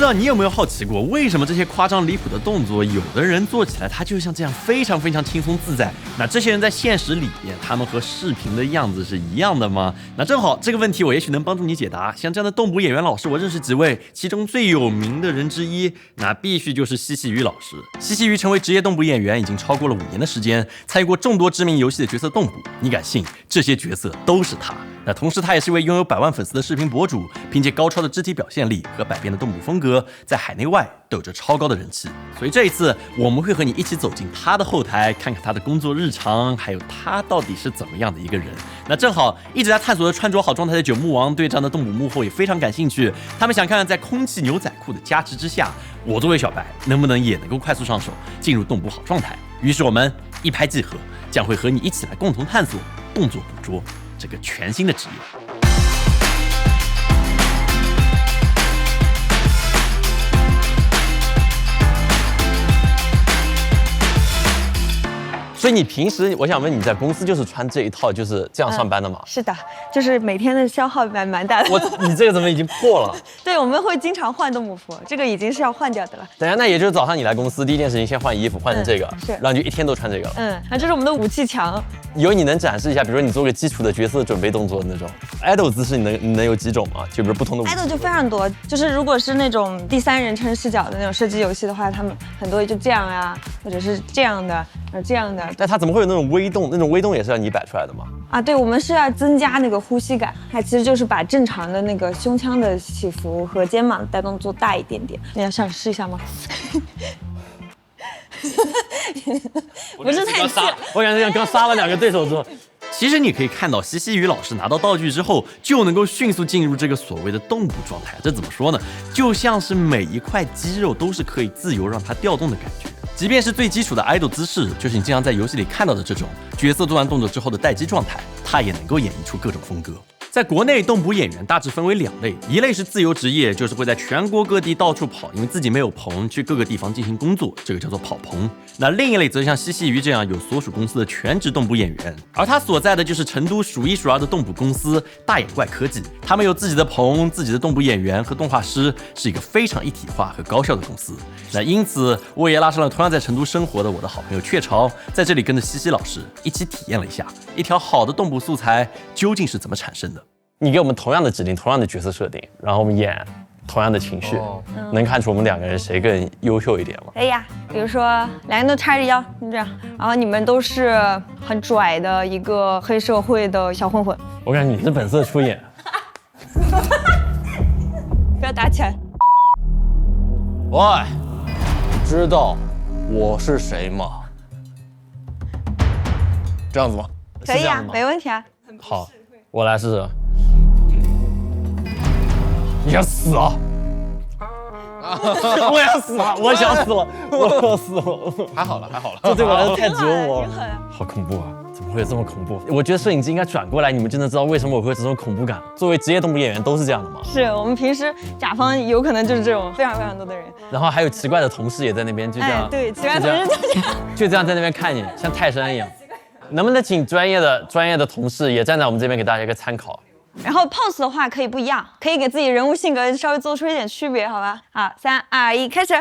道你有没有好奇过，为什么这些夸张离谱的动作，有的人做起来他就像这样非常非常轻松自在？那这些人在现实里面，他们和视频的样子是一样的吗？那正好这个问题我也许能帮助你解答。像这样的动捕演员老师，我认识几位，其中最有名的人之一，那必须就是西西宇老师。西西宇成为职业动捕演员已经超过了5年的时间，参与过众多知名游戏的角色动捕。你敢信，这些角色都是他。那同时，他也是一位拥有100万粉丝的视频博主，凭借高超的肢体表现力和百变的动捕风格，在海内外都有着超高的人气。所以这一次，我们会和你一起走进他的后台，看看他的工作日常，还有他到底是怎么样的一个人。那正好，一直在探索着穿着好状态的九牧王对这样的动捕幕后也非常感兴趣，他们想看看在空气牛仔裤的加持之下，我作为小白能不能也能够快速上手，进入动捕好状态。于是我们一拍即合，将会和你一起来共同探索动作捕捉这个全新的职业。所以你平时，我想问你在公司就是穿这一套，就是这样上班的吗？是的，就是每天的消耗蛮大的。你这个怎么已经破了？对，我们会经常换动捕服，这个已经是要换掉的了。等一下，那也就是早上你来公司第一件事情先换衣服，换成这个，是，然后你就一天都穿这个。那这是我们的武器墙。有你能展示一下，比如说你做个基础的角色准备动作的那种 idol 姿势，你能有几种吗？就比如不同的 idol 就非常多，就是如果是那种第3人称视角的那种射击游戏的话，他们很多就这样啊，或者是这样的，这样的。但他怎么会有那种微动？那种微动也是要你摆出来的吗？啊，对，我们是要增加那个呼吸感，它其实就是把正常的那个胸腔的起伏和肩膀的带动做大一点点。你要想试一下吗？不是太气了，我感觉像刚杀了2个对手之后。其实你可以看到西西宇老师拿到道具之后，就能够迅速进入这个所谓的动捕状态。这怎么说呢？就像是每一块肌肉都是可以自由让它调动的感觉。即便是最基础的 idol 姿势，就是你经常在游戏里看到的这种角色做完动作之后的待机状态，它也能够演绎出各种风格。在国内，动捕演员大致分为2类，一类是自由职业，就是会在全国各地到处跑，因为自己没有棚，去各个地方进行工作，这个叫做跑棚。那另一类则像西西宇这样有所属公司的全职动捕演员，而他所在的就是成都数1数2的动捕公司大眼怪科技，他们有自己的棚、自己的动捕演员和动画师，是一个非常一体化和高效的公司。那因此，我也拉上了同样在成都生活的我的好朋友雀巢，在这里跟着西西老师一起体验了一下一条好的动捕素材究竟是怎么产生的。你给我们同样的指令，同样的角色设定，然后我们演同样的情绪，能看出我们2个人谁更优秀一点吗？可以呀，比如说2个人都叉着腰，这样，然后你们都是很拽的一个黑社会的小混混。我感觉你是本色出演。不要打起来。喂，你知道我是谁吗？这样子吗？可以啊，没问题啊。好，我来试试。你想死啊！我要死了，我想死了，我要死了。还好了，还好了。这对我来说太折磨了，好恐怖啊！怎么会有这么恐怖？我觉得摄影机应该转过来，你们就能知道为什么我会有这种恐怖感。作为职业动捕演员都是这样的吗？是我们平时甲方有可能就是这种非常非常多的人，然后还有奇怪的同事也在那边，就这样。对，奇怪的同事就这样在那边看你，像泰山一样。能不能请专业的同事也站在我们这边给大家一个参考？然后 pose 的话可以不一样，可以给自己人物性格稍微做出一点区别，好吧？好，3、2、1，开始。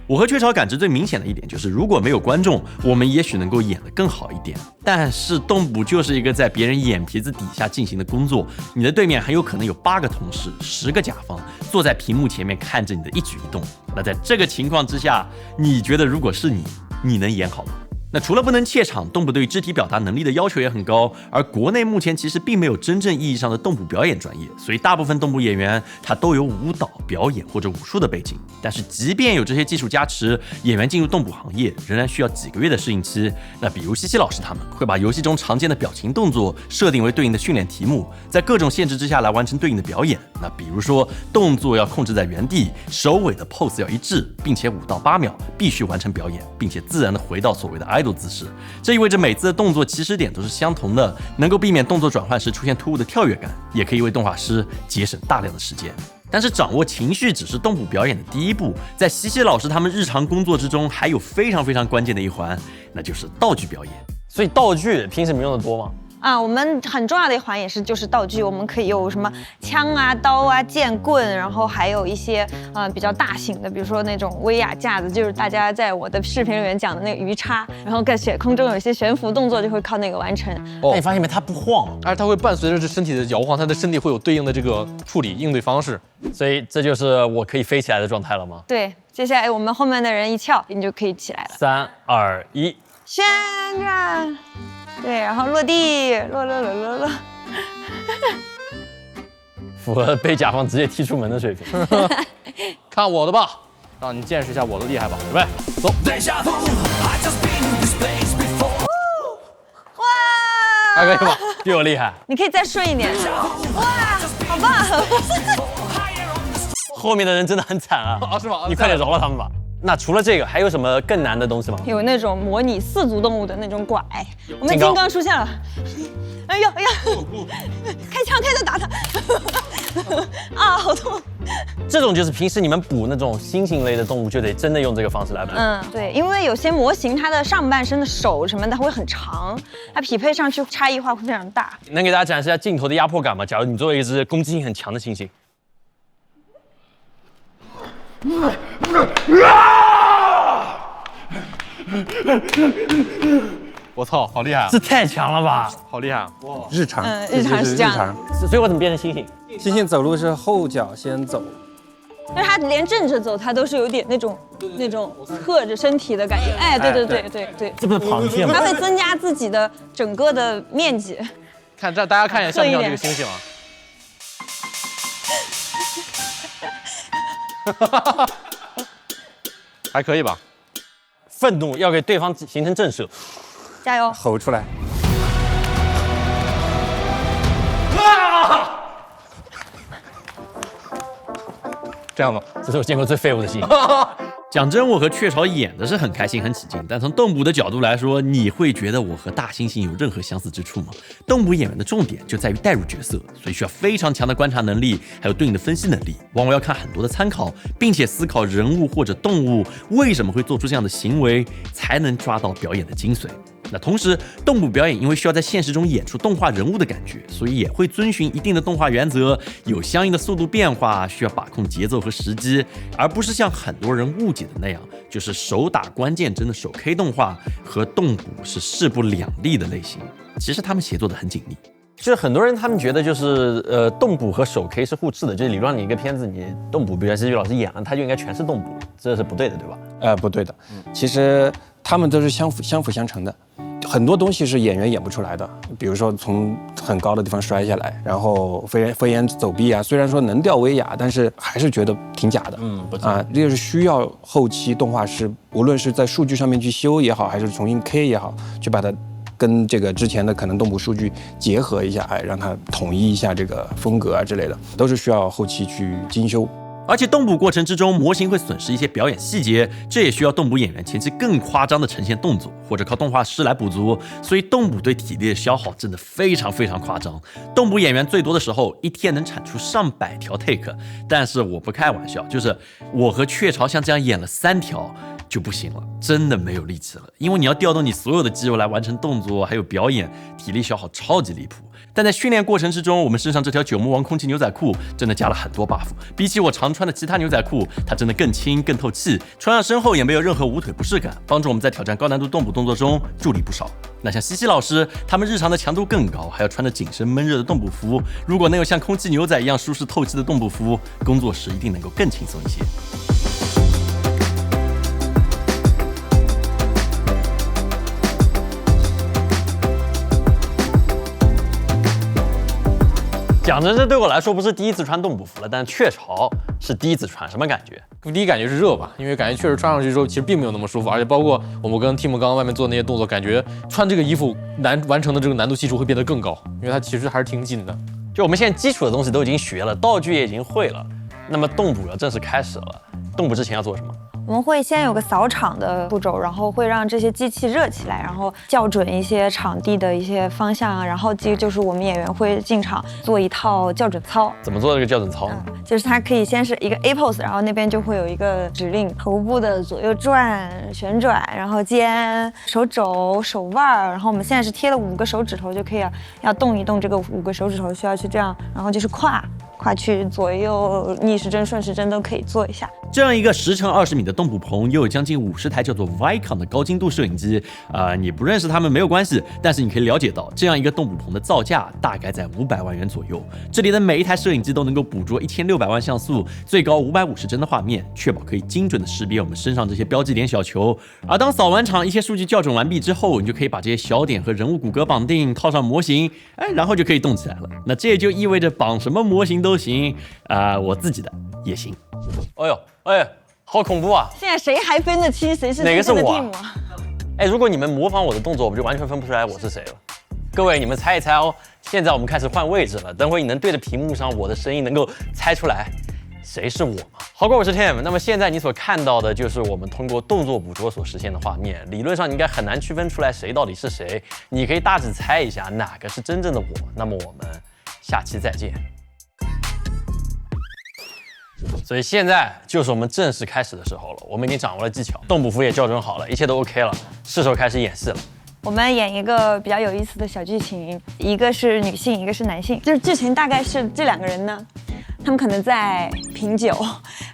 我和雀巢感知最明显的一点就是，如果没有观众，我们也许能够演得更好一点。但是动捕就是一个在别人眼皮子底下进行的工作，你的对面很有可能有8个同事、10个甲方坐在屏幕前面看着你的一举一动。那在这个情况之下，你觉得如果是你能演好吗？那除了不能怯场，动捕对于肢体表达能力的要求也很高，而国内目前其实并没有真正意义上的动捕表演专业，所以大部分动捕演员他都有舞蹈表演或者武术的背景。但是即便有这些技术加持，演员进入动捕行业仍然需要几个月的适应期。那比如西西老师他们会把游戏中常见的表情动作设定为对应的训练题目，在各种限制之下来完成对应的表演。那比如说动作要控制在原地，首尾的 pose 要一致，并且5到8秒必须完成表演，并且自然的回到所谓的idol姿势。这意味着每次的动作起始点都是相同的，能够避免动作转换时出现突兀的跳跃感，也可以为动画师节省大量的时间。但是掌握情绪只是动捕表演的第一步，在西西老师他们日常工作之中还有非常非常关键的一环，那就是道具表演。所以道具平时你们用的多吗？啊，我们很重要的一环也是就是道具，我们可以有什么枪啊、刀啊、剑棍，然后还有一些比较大型的，比如说那种威亚架子，就是大家在我的视频里面讲的那个鱼叉，然后在空中有一些悬浮动作就会靠那个完成。那你发现没？它不晃，而且它会伴随着这身体的摇晃，它的身体会有对应的这个处理应对方式。所以这就是我可以飞起来的状态了吗？对，接下来我们后面的人一翘，你就可以起来了。3、2、1，旋转。对，然后落地，落，符合被甲方直接踢出门的水平。看我的吧，让你见识一下我的厉害吧，准备走。哇，还可以吧？比我厉害。你可以再顺一点。哇，好棒！后面的人真的很惨啊！啊，是吗？你快点饶了他们吧。那除了这个，还有什么更难的东西吗？有那种模拟4足动物的那种拐，我们金刚出现了。哎呀，开枪开始打他！啊，好痛！这种就是平时你们捕那种猩猩类的动物，就得真的用这个方式来捕。对，因为有些模型它的上半身的手什么的会很长，它匹配上去差异化会非常大。能给大家展示一下镜头的压迫感吗？假如你作为一只攻击性很强的猩猩。我操，好厉害啊！这太强了吧！好厉害啊！日常，日常是这样。所以我怎么变成猩猩？猩猩走路是后脚先走，但是它连正着走，它都是有点那种侧着身体的感觉。哎，对，这不是螃蟹吗？它会增加自己的整个的面积。看这，大家看一眼像不像这个猩猩啊？还可以吧？愤怒要给对方形成震慑。加油！吼出来。这样的，这是我见过最废物的猩猩。讲真，我和雀巢演的是很开心、很起劲，但从动捕的角度来说，你会觉得我和大猩猩有任何相似之处吗？动捕演员的重点就在于带入角色，所以需要非常强的观察能力，还有对应的分析能力，往往要看很多的参考，并且思考人物或者动物为什么会做出这样的行为，才能抓到表演的精髓。那同时，动捕表演因为需要在现实中演出动画人物的感觉，所以也会遵循一定的动画原则，有相应的速度变化，需要把控节奏和时机，而不是像很多人误解的那样，就是手打关键帧的手 K 动画和动捕是势不两立的类型。其实他们协作的很紧密。就是很多人他们觉得就是动捕和手 K 是互斥的，就是理论上你一个片子你动捕，比如戏剧老师演了，他就应该全是动捕，这是不对的，对吧？不对的，其实他们都是相辅相成的。很多东西是演员演不出来的，比如说从很高的地方摔下来，然后飞檐走壁啊，虽然说能吊威亚，但是还是觉得挺假的。这个是需要后期动画师，无论是在数据上面去修也好，还是重新 K 也好，去把它跟这个之前的可能动捕数据结合一下，让它统一一下这个风格啊之类的，都是需要后期去精修。而且动捕过程之中，模型会损失一些表演细节，这也需要动捕演员前期更夸张的呈现动作，或者靠动画师来补足。所以动捕对体力的消耗真的非常夸张。动捕演员最多的时候，一天能产出上百条 take， 但是我不开玩笑，就是我和雀巢像这样演了3条就不行了，真的没有力气了，因为你要调动你所有的肌肉来完成动作，还有表演，体力消耗超级离谱。但在训练过程之中，我们身上这条9魔王空气牛仔裤真的加了很多 buff， 比起我常穿的其他牛仔裤，它真的更轻更透气，穿上身后也没有任何无腿不适感，帮助我们在挑战高难度动捕动作中助力不少。那像西西老师，他们日常的强度更高，还要穿着紧身闷热的动捕服，如果能有像空气牛仔一样舒适透气的动捕服，工作时一定能够更轻松一些。讲真，这对我来说不是第一次穿动捕服了，但雀巢是第一次穿，什么感觉？第一感觉是热吧，因为感觉确实穿上去之后其实并没有那么舒服，而且包括我们跟 Tim 刚刚外面做那些动作，感觉穿这个衣服完成的这个难度系数会变得更高，因为它其实还是挺紧的。就我们现在基础的东西都已经学了，道具也已经会了，那么动捕要正式开始了。动捕之前要做什么？我们会先有个扫场的步骤，然后会让这些机器热起来，然后校准一些场地的一些方向啊，然后就是我们演员会进场做一套校准操。怎么做这个校准操？就是它可以先是一个 A pose， 然后那边就会有一个指令，头部的左右转、旋转，然后肩、手肘、手腕，然后我们现在是贴了5个手指头就可以了，要动一动这个5个手指头需要去这样，然后就是跨去左右逆时针、顺时针都可以做一下。这样一个10乘20米的动捕棚，又有将近50台叫做 Vicon 的高精度摄影机，你不认识他们没有关系，但是你可以了解到，这样一个动捕棚的造价大概在500万元左右。这里的每一台摄影机都能够捕捉1600万像素，最高550帧的画面，确保可以精准的识别我们身上这些标记点小球。而当扫完场，一些数据校准完毕之后，你就可以把这些小点和人物骨骼绑定，套上模型，然后就可以动起来了。那这也就意味着绑什么模型都行，我自己的也行。哎，好恐怖啊！现在谁还分得清谁是哪个是我 team 啊？如果你们模仿我的动作，我就完全分不出来我是谁了。各位，你们猜一猜哦。现在我们开始换位置了，等会你能对着屏幕上我的声音能够猜出来谁是我吗？好，我是 Tim。那么现在你所看到的就是我们通过动作捕捉所实现的画面。理论上你应该很难区分出来谁到底是谁，你可以大致猜一下哪个是真正的我。那么我们下期再见。所以现在就是我们正式开始的时候了，我们已经掌握了技巧，动捕服也校准好了，一切都 OK 了，是时候开始演戏了。我们演一个比较有意思的小剧情，一个是女性，一个是男性。就是剧情大概是这2个人呢，他们可能在品酒，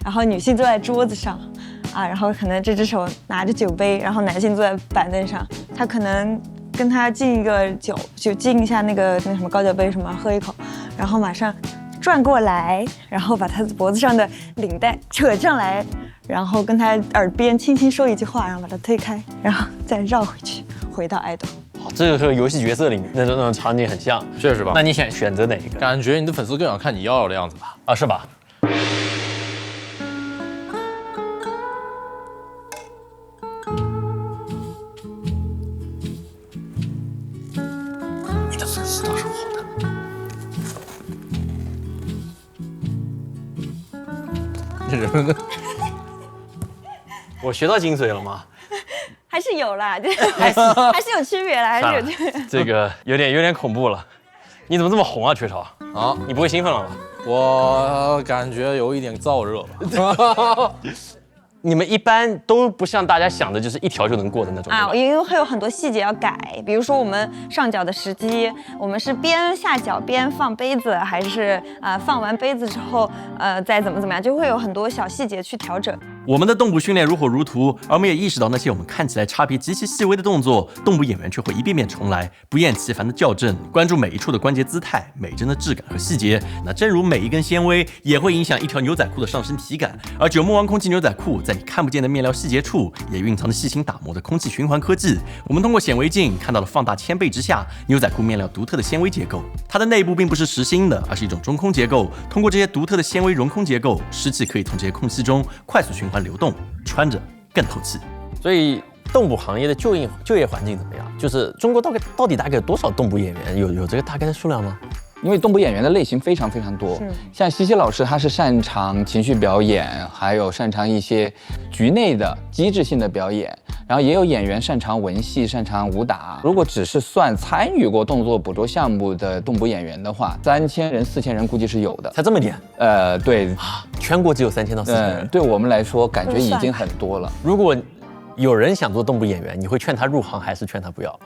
然后女性坐在桌子上，然后可能这只手拿着酒杯，然后男性坐在板凳上，他可能跟他敬一个酒，就敬一下那什么高脚杯什么，喝一口，然后马上转过来，然后把他脖子上的领带扯上来，然后跟他耳边轻轻说一句话，然后把他推开，然后再绕回去，回到爱豆。好，这个和游戏角色里面那种场景很像，确实吧？那你选择哪一个？感觉你的粉丝更想看你要的样子吧？是吧？你的粉丝都是我的。这人我学到精髓了吗？还是有啦，还是有区别啦，还是有区别。这个有点恐怖了。你怎么这么红啊，雀巢？啊，你不会兴奋了吧？我感觉有一点燥热了。你们一般都不像大家想的，就是一条就能过的那种因为会有很多细节要改，比如说我们上脚的时机，我们是边下脚边放杯子，还是放完杯子之后再怎么样，就会有很多小细节去调整。我们的动捕训练如火如荼，而我们也意识到那些我们看起来差别极其细微的动作，动捕演员却会一遍遍重来，不厌其烦的校正，关注每一处的关节姿态、每帧的质感和细节。那正如每一根纤维也会影响一条牛仔裤的上身体感，而九牧王空气牛仔裤在你看不见的面料细节处，也蕴藏着细心打磨的空气循环科技。我们通过显微镜看到了放大1000倍之下牛仔裤面料独特的纤维结构，它的内部并不是实心的，而是一种中空结构。通过这些独特的纤维容空结构，湿气可以从这些空隙中快速循环流动，穿着更透气。所以动捕行业的就业环境怎么样？就是中国到底大概有多少动捕演员？有这个大概的数量吗？因为动捕演员的类型非常非常多，像西西老师他是擅长情绪表演，还有擅长一些局内的机制性的表演，然后也有演员擅长文戏、擅长武打。如果只是算参与过动作捕捉项目的动捕演员的话，3000人、4000人估计是有的。才这么点？对，全国只有3000到4000人。对我们来说感觉已经很多了。如果有人想做动捕演员，你会劝他入行还是劝他不要？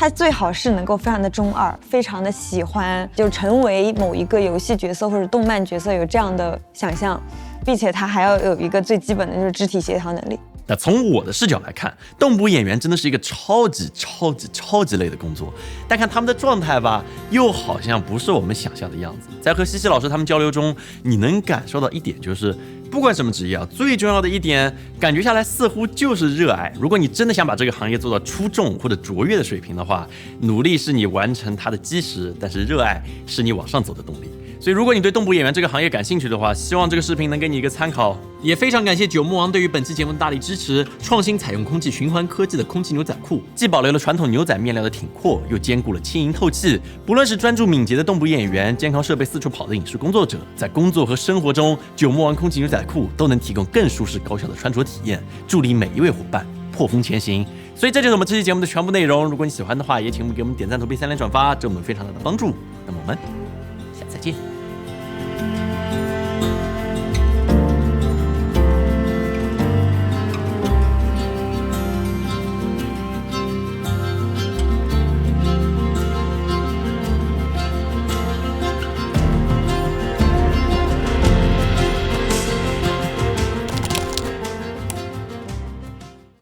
他最好是能够非常的中二，非常的喜欢就成为某一个游戏角色或者动漫角色，有这样的想象，并且他还要有一个最基本的就是肢体协调能力。那从我的视角来看，动捕演员真的是一个超级累的工作，但看他们的状态吧，又好像不是我们想象的样子。在和西西老师他们交流中，你能感受到一点，就是不管什么职业最重要的一点，感觉下来似乎就是热爱。如果你真的想把这个行业做到出众或者卓越的水平的话，努力是你完成它的基石，但是热爱是你往上走的动力。所以如果你对动捕演员这个行业感兴趣的话，希望这个视频能给你一个参考。也非常感谢九牧王对于本期节目的大力支持。创新采用空气循环科技的空气牛仔裤，既保留了传统牛仔面料的挺阔，又兼顾了轻盈透气。不论是专注敏捷的动捕演员，健康设备四处跑的影视工作者，在工作和生活中，九牧王空气牛仔裤都能提供更舒适高效的穿着体验，助力每一位伙伴破风前行。所以这就是我们这期节目的全部内容。如果你喜欢的话，也请给我们点赞、投币、3连转发，这我们非常大的帮助。那么我们下次再见。